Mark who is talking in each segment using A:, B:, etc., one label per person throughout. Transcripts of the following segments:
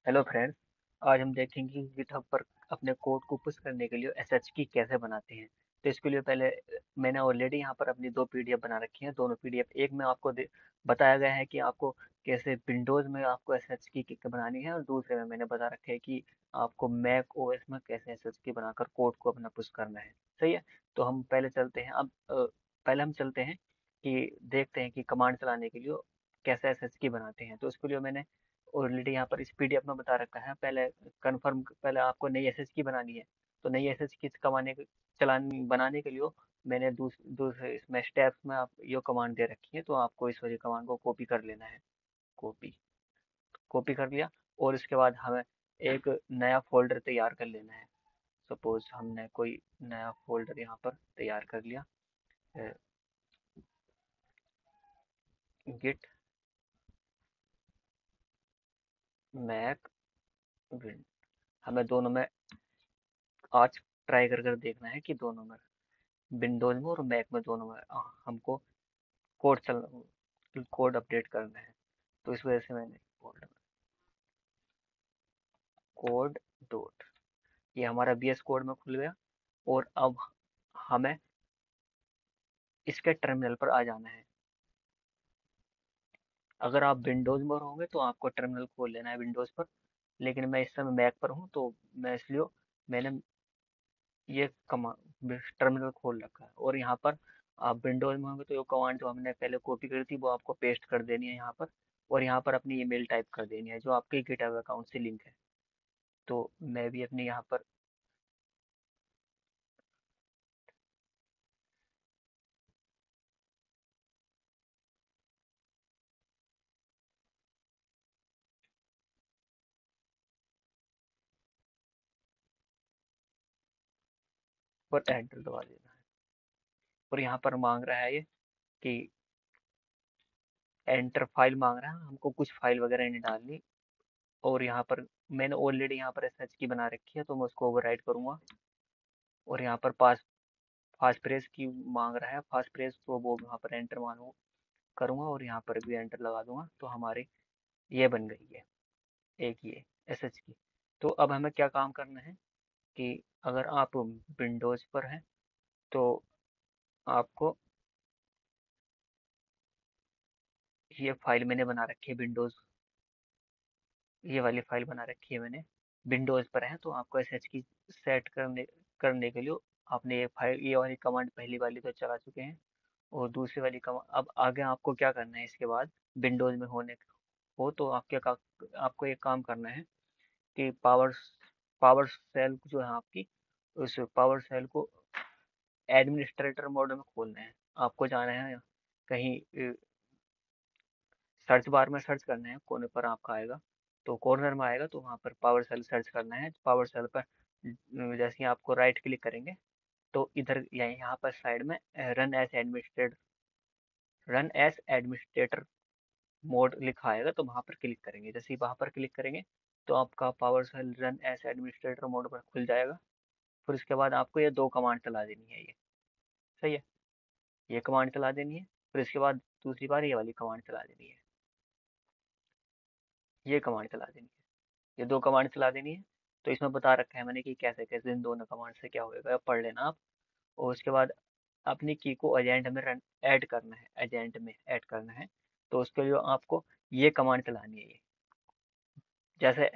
A: Hello friends. आज हम देखेंगे कि गिटहब पर अपने कोड को पुश करने के लिए एसएच की कैसे बनाते हैं। तो इसके लिए पहले मैंने ऑलरेडी यहाँ पर अपनी दो पीडीएफ बना रखी हैं। दोनों पीडीएफ एक में आपको बताया गया है कि आपको कैसे विंडोज में आपको एसएच की बनानी है, और दूसरे में मैंने बता रखा है कि आपको मैक ओएस में कैसे एसएच की बनाकर कोड को अपना पुश करना है। सही है। तो हम पहले चलते हैं। अब पहले हम चलते हैं कि देखते हैं कि कमांड चलाने के लिए कैसे एसएच की बनाते हैं। तो इसके लिए मैंने ऑलरेडी यहाँ पर इस पीडीएफ में बता रखा है। पहले कंफर्म, पहले आपको नई एसएच की बनानी है। तो नई एसएच की कमाने चलाने बनाने के लिए मैंने दूसरे इसमें स्टेप्स में आप ये कमांड दे रखी है। तो आपको इस वाली कमांड को कॉपी कर लेना है। कॉपी कॉपी कर लिया, और इसके बाद हमें एक नया फोल्डर तैयार कर लेना है। सपोज हमने कोई नया फोल्डर यहाँ पर तैयार कर लिया, गिट मैक विन। हमें दोनों में आज ट्राई कर कर देखना है कि दोनों में, विंडोज में और मैक में, दोनों में हमको कोड अपडेट करना है। तो इस वजह से मैंने कोड डॉट, ये हमारा बीएस कोड में खुल गया। और अब हमें इसके टर्मिनल पर आ जाना है। अगर आप विंडोज में होंगे तो आपको टर्मिनल खोल लेना है विंडोज पर, लेकिन मैं इस समय मैक पर हूँ तो मैं इसलिए मैंने ये कमांड टर्मिनल खोल रखा है। और यहाँ पर आप विंडोज में होंगे तो ये कमांड जो हमने पहले कॉपी करी थी वो आपको पेस्ट कर देनी है यहाँ पर। और यहाँ पर अपनी ईमेल टाइप कर देनी है जो आपके गिटहब अकाउंट से लिंक है। तो मैं भी अपनी यहाँ पर पर एंटर दबा देना है। और यहाँ पर मांग रहा है ये कि एंटर फाइल मांग रहा है, हमको कुछ फाइल वगैरह नहीं डालनी। और यहाँ पर मैंने ऑलरेडी यहाँ पर एसएच की बना रखी है तो मैं उसको ओवरराइट करूँगा। और यहाँ पर फास्ट प्रेस की मांग रहा है, फास्ट प्रेस, तो वो यहाँ पर एंटर मानू करूँगा और यहाँ पर भी एंटर लगा दूंगा। तो हमारी ये बन गई है एक ये एसएच की। तो अब हमें क्या काम करना है कि अगर आप विंडोज पर हैं तो आपको ये फाइल मैंने बना रखी है विंडोज, ये वाली फाइल बना रखी है मैंने। विंडोज पर है तो आपको एसएच की सेट करने करने के लिए आपने ये फाइल, ये वाली कमांड पहली वाली तो चला चुके हैं। और दूसरी वाली कमांड अब आगे आपको क्या करना है इसके बाद, विंडोज में होने हो तो आपको एक काम करना है कि पावर सेल जो है आपकी, उस पावर सेल को एडमिनिस्ट्रेटर मोड में खोलना है। आपको जाना है कहीं सर्च बार में सर्च करना है, कोने पर आपका आएगा, तो कॉर्नर में आएगा तो वहाँ पर पावर सेल सर्च करना है। पावर सेल पर जैसे ही आपको राइट क्लिक करेंगे तो इधर यहाँ पर साइड में रन एज एडमिनिस्ट्रेटर मोड लिखा आएगा, तो वहाँ पर क्लिक करेंगे। जैसे ही वहाँ पर क्लिक करेंगे तो आपका PowerShell run as administrator mode पर खुल जाएगा। फिर उसके बाद आपको ये दो कमांड चला देनी है। ये सही है, ये कमांड चला देनी है। फिर इसके बाद दूसरी बार ये वाली कमांड चला देनी है, ये कमांड चला देनी है, ये दो कमांड चला देनी है। तो इसमें बता रखा है मैंने कि कैसे कैसे इन दोनों कमांड से क्या होएगा, पढ़ लेना आप। और उसके बाद अपनी की को एजेंट में रन ऐड करना है, एजेंट में ऐड करना है। तो उसके लिए आपको ये कमांड चलानी है। ये जैसे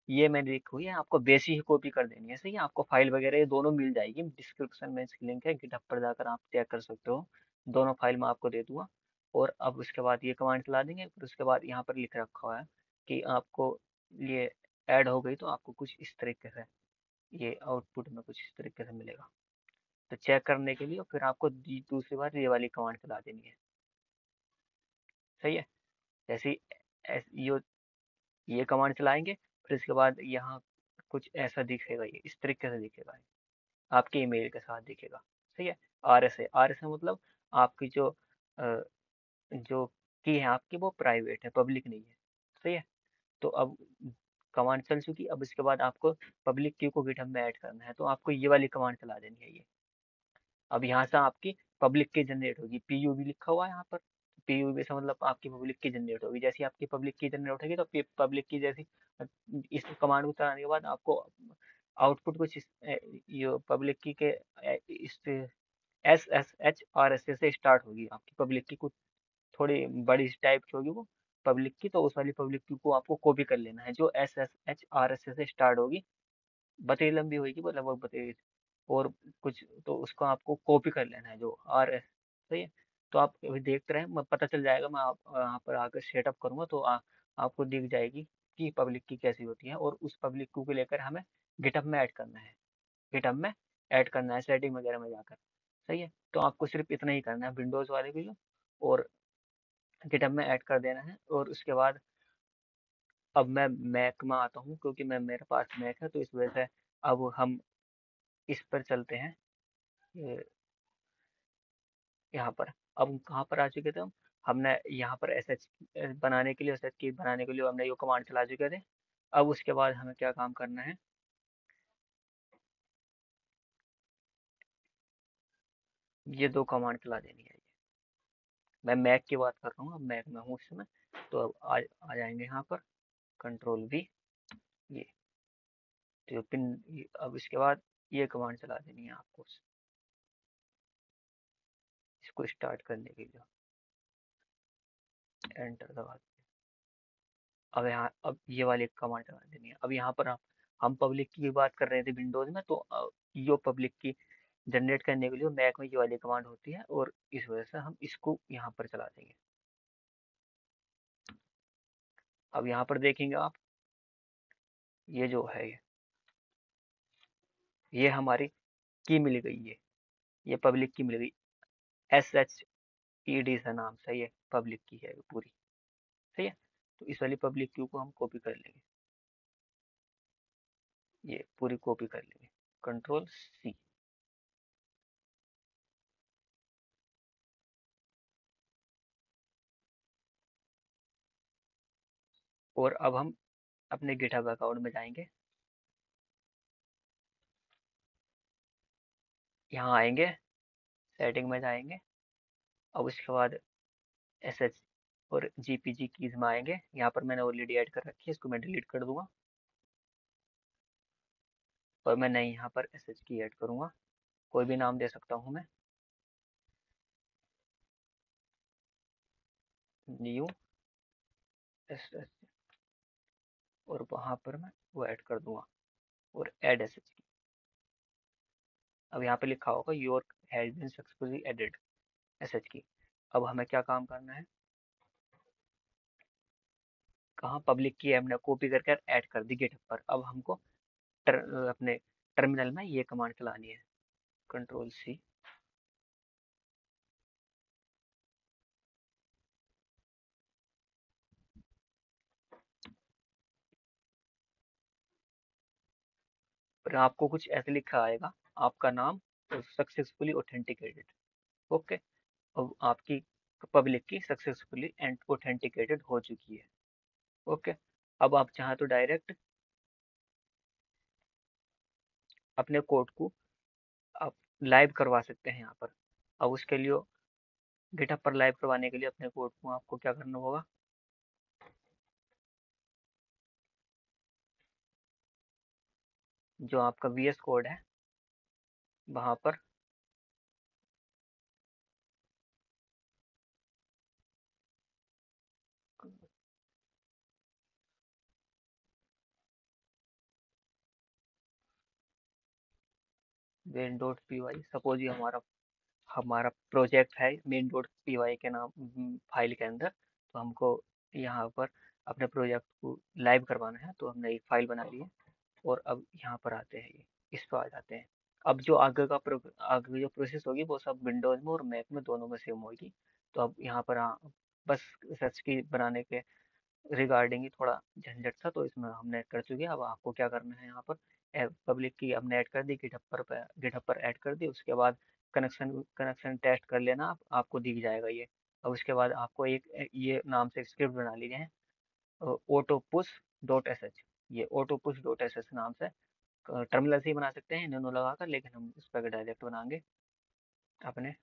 A: ये मैंने लिखी हुई है, आपको बेस ही कॉपी कर देनी है। सही है, आपको फाइल वगैरह ये दोनों मिल जाएगी, डिस्क्रिप्शन में इसकी लिंक है, गिटहब पर जाकर आप चेक कर सकते हो। दोनों फाइल मैं आपको दे दूंगा। और अब उसके बाद ये कमांड चला देंगे। फिर उसके बाद यहाँ पर लिख रखा हुआ है कि आपको ये ऐड हो गई तो आपको कुछ इस तरीके से ये आउटपुट में कुछ इस तरीके से मिलेगा। तो चेक करने के लिए फिर आपको दूसरी बार ये वाली कमांड चला देनी है। सही है, जैसे ही ये कमांड चलाएंगे फिर इसके बाद यहाँ कुछ ऐसा दिखेगा, ये इस तरीके से दिखेगा, आपके ईमेल के साथ दिखेगा। सही है, आर एस ए मतलब आपकी अ, जो की है आपकी वो प्राइवेट है, पब्लिक नहीं है। सही है। तो अब कमांड चल चुकी, अब इसके बाद आपको पब्लिक की को गिटहब में ऐड करना है। तो आपको ये वाली कमांड चला देनी है। ये अब यहाँ से आपकी पब्लिक की जनरेट होगी, पीयूबी लिखा हुआ है यहाँ पर। पीयूबी से मतलब आपकी पब्लिक की जनरेट होगी। जैसी आपकी पब्लिक की जनरेट होगी तो पब्लिक की जैसी इस कमांड को चलाने के बाद आपको आउटपुट कुछ ये पब्लिक की के इस SSHRS से स्टार्ट होगी। आपकी पब्लिक की कुछ थोड़ी बड़ी टाइप की होगी वो पब्लिक की, तो उस वाली पब्लिक की को आपको कॉपी कर लेना है जो SSHRS से स्टार्ट होगी। बतरी लंबी होगी वो लगभग बतरी और कुछ, तो उसको आपको कॉपी कर लेना है जो RS। सही है। तो आप अभी देखते रहें, मैं पता चल जाएगा, मैं आप यहाँ पर आकर सेटअप करूंगा तो आपको दिख जाएगी कि पब्लिक की कैसी होती है, और उस पब्लिक की को लेकर हमें गिटहब में ऐड करना है। गिटहब में ऐड करना है सेटिंग वगैरह में जाकर। सही है। तो आपको सिर्फ इतना ही करना है विंडोज वाले के लिए, और गिटहब में ऐड कर देना है। और उसके बाद अब मैं मैक में आता हूँ, क्योंकि मैं मेरे पास मैक है, तो इस वजह से अब हम इस पर चलते हैं। ये यहाँ पर अब हम कहाँ पर आ चुके थे हम। हमने यहाँ पर एस एच बनाने के लिए, एस एच की बनाने के लिए हमने ये कमांड चला चुके थे। अब उसके बाद हमें क्या काम करना है, ये दो कमांड चला देनी है। मैं मैक की बात कर रहा हूँ, अब मैक में हूँ इस समय। तो अब आ जाएंगे यहाँ पर, Ctrl+V, ये तो पिन। अब इसके बाद ये कमांड चला देनी है आपको इसको स्टार्ट करने के लिए। एंटर दबा दें। अब यहाँ अब ये वाली कमांड चला देनी है। अब यहाँ पर हम पब्लिक की बात कर रहे थे विंडोज में, तो यो पब्लिक की जनरेट करने के लिए मैक में ये वाली कमांड होती है, और इस वजह से हम इसको यहाँ पर चला देंगे। अब यहाँ पर देखेंगे आप, ये जो है ये हमारी की मिल गई है, ये पब्लिक की मिल गई। SHED से नाम से ये पब्लिक की है पूरी। सही है। तो इस वाली पब्लिक की को हम कॉपी कर लेंगे, ये पूरी कॉपी कर लेंगे, Ctrl+C। और अब हम अपने गिटहब अकाउंट में जाएंगे, यहाँ आएंगे, सेटिंग में जाएंगे। अब उसके बाद SH और GPG कीज में आएंगे। यहाँ पर मैंने ऑलरेडी ऐड कर रखी है, इसको मैं डिलीट कर दूंगा, और मैं नई यहाँ पर SH की ऐड करूंगा। कोई भी नाम दे सकता हूँ मैं, न्यू SH, और वहाँ पर मैं वो ऐड कर दूंगा, और ऐड SH की। अब यहाँ पे लिखा होगा your has been successfully added SH की। अब हमें क्या काम करना है, कहाँ पब्लिक की हमने कॉपी करके ऐड कर दी गिटहब पर। अब हमको अपने टर्मिनल में ये कमांड चलानी है, Ctrl+C। फिर आपको कुछ ऐसे लिखा आएगा, आपका नाम सक्सेसफुली ऑथेंटिकेटेड। ओके। अब आपकी पब्लिक की सक्सेसफुली एंड ऑथेंटिकेटेड हो चुकी है। ओके। अब आप चाहें तो डायरेक्ट अपने कोड को आप लाइव करवा सकते हैं यहाँ पर। अब उसके लिए गिटहब पर लाइव करवाने के लिए अपने कोड को आपको क्या करना होगा, जो आपका VS कोड है वहाँ पर main.py, सपोज ये हमारा हमारा प्रोजेक्ट है main.py के नाम फाइल के अंदर। तो हमको यहाँ पर अपने प्रोजेक्ट को लाइव करवाना है, तो हमने एक फाइल बना ली है। और अब यहाँ पर आते हैं, ये इस पर आ जाते हैं। अब जो आगे जो प्रोसेस होगी वो सब विंडोज में और मैक में दोनों में सेम होगी। तो अब यहाँ पर बस सर्च की बनाने के रिगार्डिंग ही थोड़ा झंझट था, तो इसमें हमने कर चुके हैं। अब आपको क्या करना है, यहाँ पर पब्लिक की हमने ऐड कर दी, गिटहब पर ऐड कर दी। उसके बाद कनेक्शन कनेक्शन टेस्ट कर लेना, आपको दिख जाएगा ये। अब उसके बाद आपको एक ये नाम से स्क्रिप्ट बना लीजिए है, autopush.sh। ये autopush.sh नाम से टर्मिनल से ही बना सकते हैं इन्होंने लगाकर, लेकिन हम इस पर डायरेक्ट बनाएंगे अपने।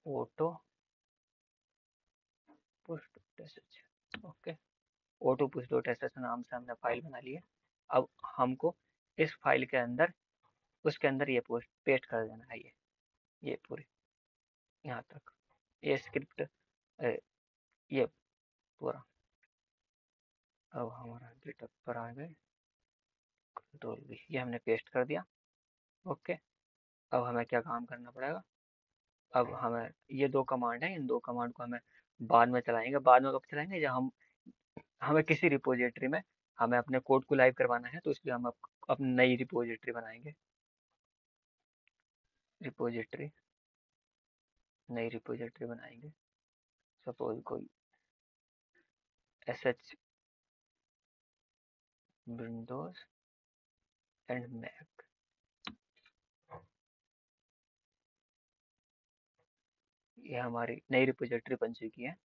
A: Auto push dot sh। Okay, auto push dot sh नाम से हमने फाइल बना ली है। अब हमको इस फाइल के अंदर, उसके अंदर ये पोस्ट पेस्ट कर देना है, ये पूरी यहाँ तक, ये स्क्रिप्ट, ये पूरा। अब हमारा गिटहब पर आ गए, कंट्रोल V, ये हमने पेस्ट कर दिया। ओके, अब हमें क्या काम करना पड़ेगा, अब हमें ये दो कमांड है, इन दो कमांड को हमें बाद में चलाएंगे। बाद में कब चलाएंगे, जब हमें किसी रिपोजिटरी में हमें अपने कोड को लाइव करवाना है, तो इसलिए हम अपनी नई रिपोजिटरी बनाएंगे। रिपोजिटरी, नई रिपोजिटरी बनाएंगे। सपोज कोई sh विंडोज एंड मैक, ये हमारी नई रिपोजिटरी बन चुकी है।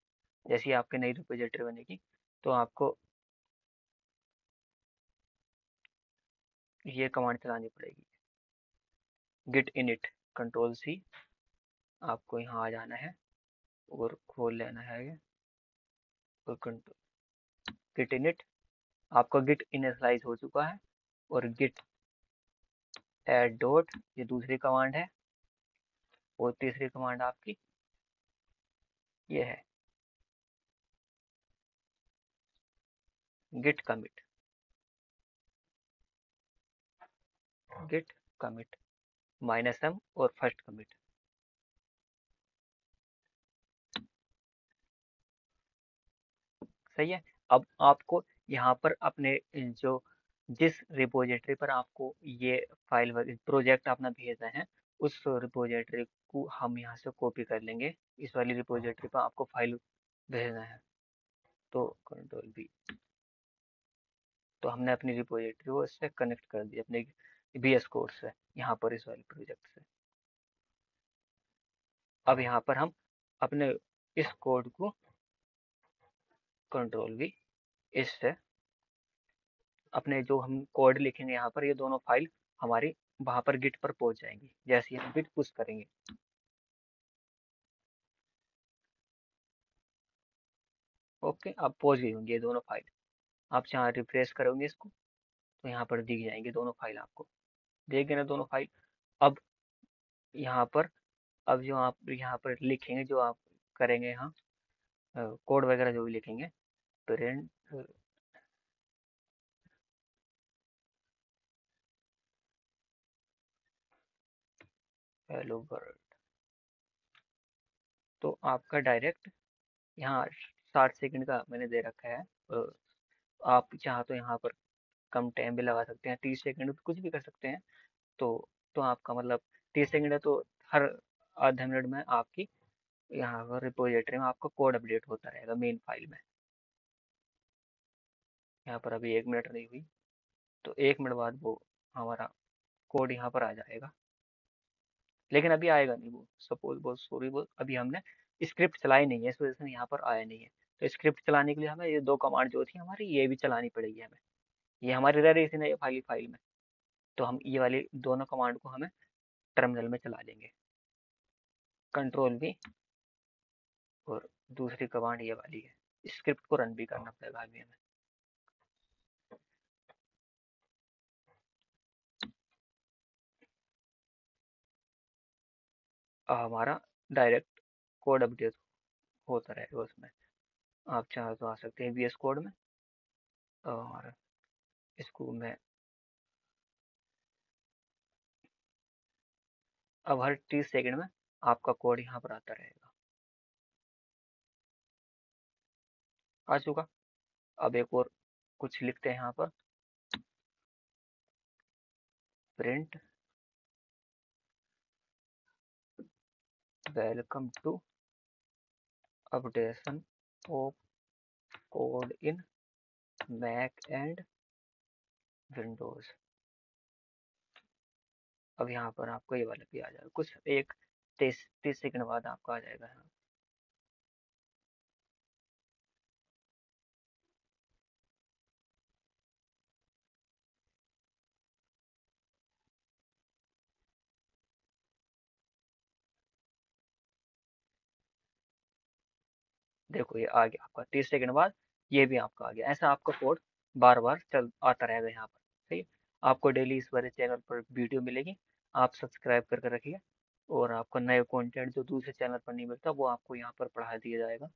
A: जैसे ही आपकी नई रिपोजिटरी बनेगी, तो आपको ये कमांड चलानी पड़ेगी, git init, कंट्रोल C। आपको यहाँ आ जाना है और खोल लेना है ये, और कंट्रोल git init, आपका git इनिशियलाइज हो चुका है। और git add डॉट, ये दूसरी कमांड है। और तीसरी कमांड आपकी ये है git commit, git commit -m और फर्स्ट कमिट। सही है। अब आपको यहाँ पर अपने जो, जिस रिपोजिटरी पर आपको ये फाइल प्रोजेक्ट अपना भेजना है, उस रिपोजिटरी को हम यहाँ से कॉपी कर लेंगे। इस वाली रिपोजिटरी पर आपको फाइल भेजना है, तो कंट्रोल V। तो हमने अपनी रिपोजिटरी को इससे कनेक्ट कर दी, अपने VS कोड से, यहाँ पर इस वाले प्रोजेक्ट से। अब यहाँ पर हम अपने इस कोड को कंट्रोल V, इससे अपने जो हम कोड लिखेंगे यहाँ पर, ये दोनों फाइल हमारी वहां पर गिट पर पहुंच जाएंगी, जैसे ही हम गिट पुश करेंगे। ओके, अब पहुंच गई होंगी ये दोनों फाइल। आप जहाँ रिफ्रेश करोगे इसको, तो यहाँ पर दिख जाएंगे दोनों फाइल आपको, देख गए ना दोनों फाइल। अब यहाँ पर, अब जो आप यहाँ पर लिखेंगे, जो आप करेंगे यहाँ कोड वगैरह जो भी लिखेंगे, प्रिंट हेलो वर्ल्ड, तो आपका डायरेक्ट यहाँ 60 सेकंड का मैंने दे रखा है। आप चाहो तो यहाँ पर कम टाइम भी लगा सकते हैं, 30 सेकंड कुछ भी कर सकते हैं। तो आपका मतलब 30 सेकंड है, तो हर आधे मिनट में आपकी यहाँ पर रिपोजिटरी में आपका कोड अपडेट होता रहेगा मेन फाइल में। यहाँ पर अभी 1 मिनट नहीं हुई, तो 1 मिनट बाद वो हमारा कोड यहाँ पर आ जाएगा। लेकिन अभी आएगा नहीं वो, सपोज बहुत सॉरी, वो अभी हमने स्क्रिप्ट चलाई नहीं है, इस वजह से यहाँ पर आया नहीं है। तो स्क्रिप्ट चलाने के लिए हमें ये दो कमांड जो थी हमारी, ये भी चलानी पड़ेगी हमें। ये हमारी रह रही थी ना ये फाइल में, तो हम ये वाली दोनों कमांड को हमें टर्मिनल में चला लेंगे, कंट्रोल V। और दूसरी कमांड ये वाली है, स्क्रिप्ट को रन भी करना पड़ेगा अभी हमें। हमारा डायरेक्ट कोड अपडेट होता रहेगा उसमें। आप चाहो तो आ सकते हैं VS कोड में, और इसको मैं अब हर 30 सेकंड में आपका कोड यहाँ पर आता रहेगा। आ चुका। अब एक और कुछ लिखते हैं यहाँ पर, print welcome to updation of code in Mac and Windows. अब यहाँ पर आपको ये वाला भी आ जाएगा, कुछ एक 30 सेकंड बाद आपका आ जाएगा यहाँ। देखो ये आ गया आपका, 30 सेकंड बाद ये भी आपका आ गया। ऐसा आपका कोड बार बार चल आता रहेगा यहाँ पर। सही है। आपको डेली इस वाले चैनल पर वीडियो मिलेगी, आप सब्सक्राइब करके रखिए। और आपको नए कंटेंट जो दूसरे चैनल पर नहीं मिलता वो आपको यहाँ पर पढ़ा दिया जाएगा।